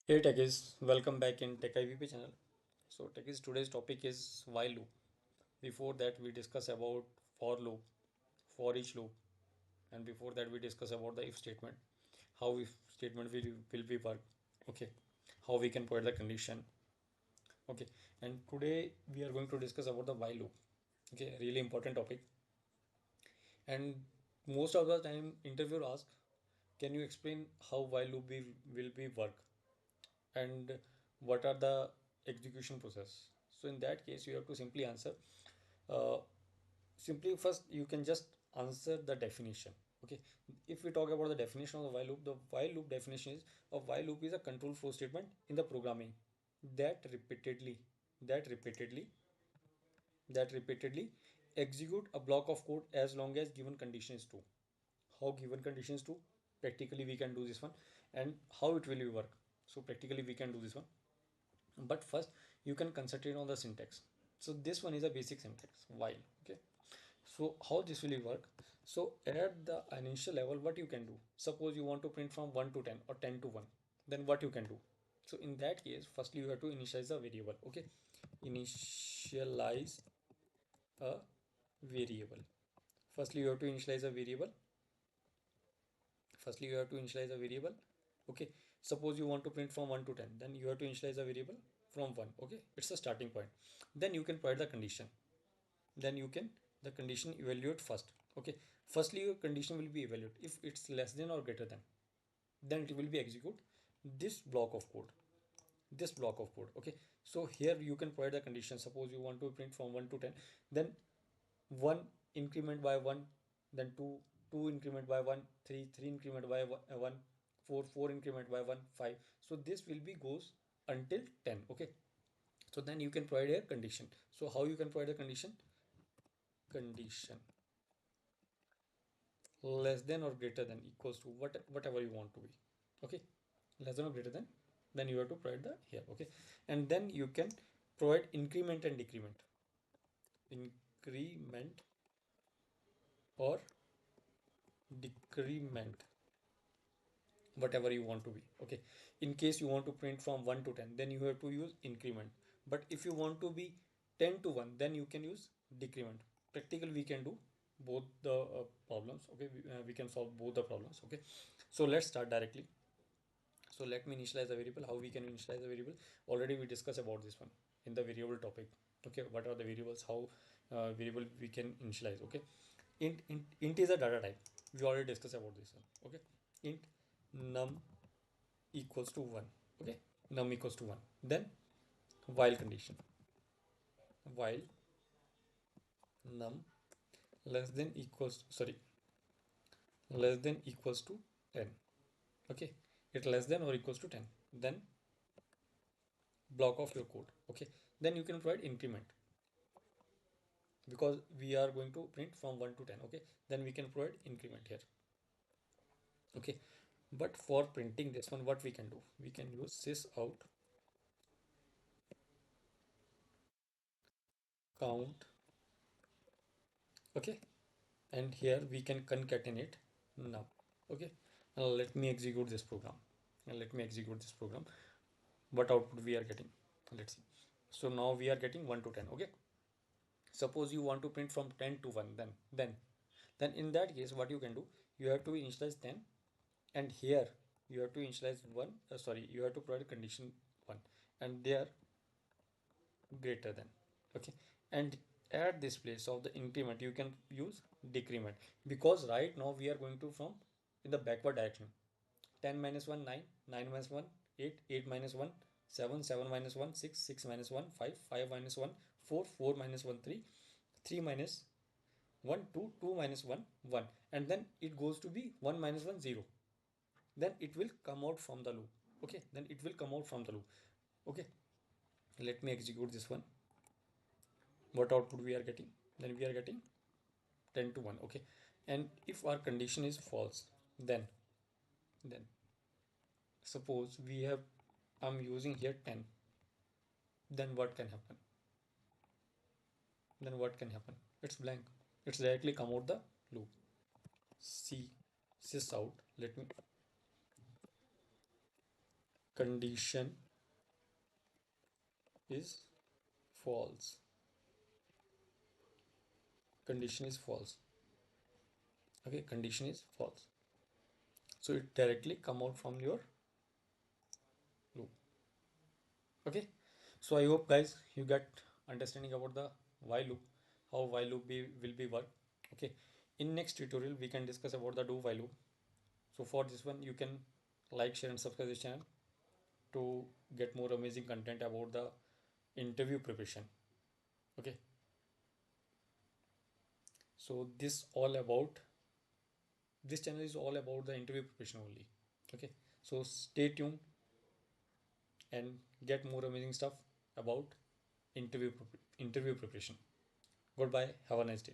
Hey Techies, welcome back in Tech IVP channel. So Techies, today's topic is while loop. Before that we discuss about for loop, for each loop, and before that we discuss about the if statement, how if statement will be work. Okay, how we can provide the condition. Okay, and today we are going to discuss about the while loop. Okay, really important topic. And most of the time interviewer asks, can you explain how while loop will be work? And what are the execution process. So in that case you have to simply answer, uh, simply first you can just answer the definition. Okay, if we talk about the definition of the while loop definition is a while loop is a control flow statement in the programming that repeatedly that repeatedly that repeatedly execute a block of code as long as given condition is true. How given condition is true, practically we can do this one. And how it will work, so practically we can do this one. But first you can concentrate on the syntax. So this one is a basic syntax while. Okay, so how this will work? So at the initial level, what you can do, suppose you want to print from 1 to 10 or 10 to 1, then what you can do? So in that case, firstly you have to initialize a variable. Okay, initialize a variable. Firstly you have to initialize a variable. Firstly you have to initialize a variable. Okay, suppose you want to print from 1 to 10, then you have to initialize a variable from 1. Okay, it's a starting point. Then you can provide the condition. Then you can the condition evaluate first. Okay, firstly your condition will be evaluate if it's less than or greater than, then it will be execute this block of code. This block of code. Okay, so here you can provide the condition. Suppose you want to print from 1 to 10, then 1 increment by 1, then 2, 2 increment by 1, 3, 3 increment by 1, 4, 4 increment by 1, 5. So this will be goes until 10. Okay, so then you can provide a condition. So how you can provide a condition? Condition less than or greater than equals to whatever you want to be. Okay, less than or greater than, then you have to provide the here. Okay, and then you can provide increment and decrement. Increment or decrement, whatever you want to be. Okay, in case you want to print from 1 to 10, then you have to use increment. But if you want to be 10 to 1, then you can use decrement. Practically we can do both the problems. Okay, we can solve both the problems. Okay, so let's start directly. So let me initialize the variable. How we can initialize the variable? Already we discussed about this one in the variable topic. Okay, what are the variables? How variable we can initialize? Okay, int is a data type. We already discussed about this one. Okay, int num equals to 1. Okay, num equals to 1. Then while condition, while num less than equals, sorry, less than equals to 10. Okay, it less than or equals to 10, then block of your code. Okay, then you can provide increment because we are going to print from 1 to 10. Okay, then we can provide increment here. Okay, but for printing this one, what we can do, we can use sys out count. Okay, and here we can concatenate now. Okay, now let me execute this program, and let me execute this program. What output we are getting, let's see. So now we are getting 1 to 10. Okay, suppose you want to print from 10 to 1, then in that case what you can do, you have to initialize 10, and here you have to initialize 1, sorry, you have to provide condition 1, and they are greater than. Okay, and at this place of the increment you can use decrement, because right now we are going to from in the backward direction. 10 minus 1 9, 9 minus 1 8, 8 minus 1 7, 7 minus 1 6, 6 minus 1 5, 5 minus 1 4, 4 minus 1 3, 3 minus 1 2, 2 minus 1 1, and then it goes to be 1 minus 1 0. Then it will come out from the loop. Okay, then it will come out from the loop. Okay, let me execute this one. What output we are getting? Then we are getting 10 to 1. Okay, and if our condition is false, then suppose we have, I'm using here 10, then what can happen? Then what can happen? It's blank. It's directly come out the loop. See sys out, let me condition is false. Condition is false. Okay, condition is false. So it directly come out from your loop. Okay, so I hope guys you get understanding about the while loop, how while loop will be work. Okay, in next tutorial we can discuss about the do while loop. So for this one you can like, share and subscribe this channel to get more amazing content about the interview preparation. Okay, so this channel is all about the interview preparation only. Okay, so stay tuned and get more amazing stuff about interview preparation. Goodbye, have a nice day.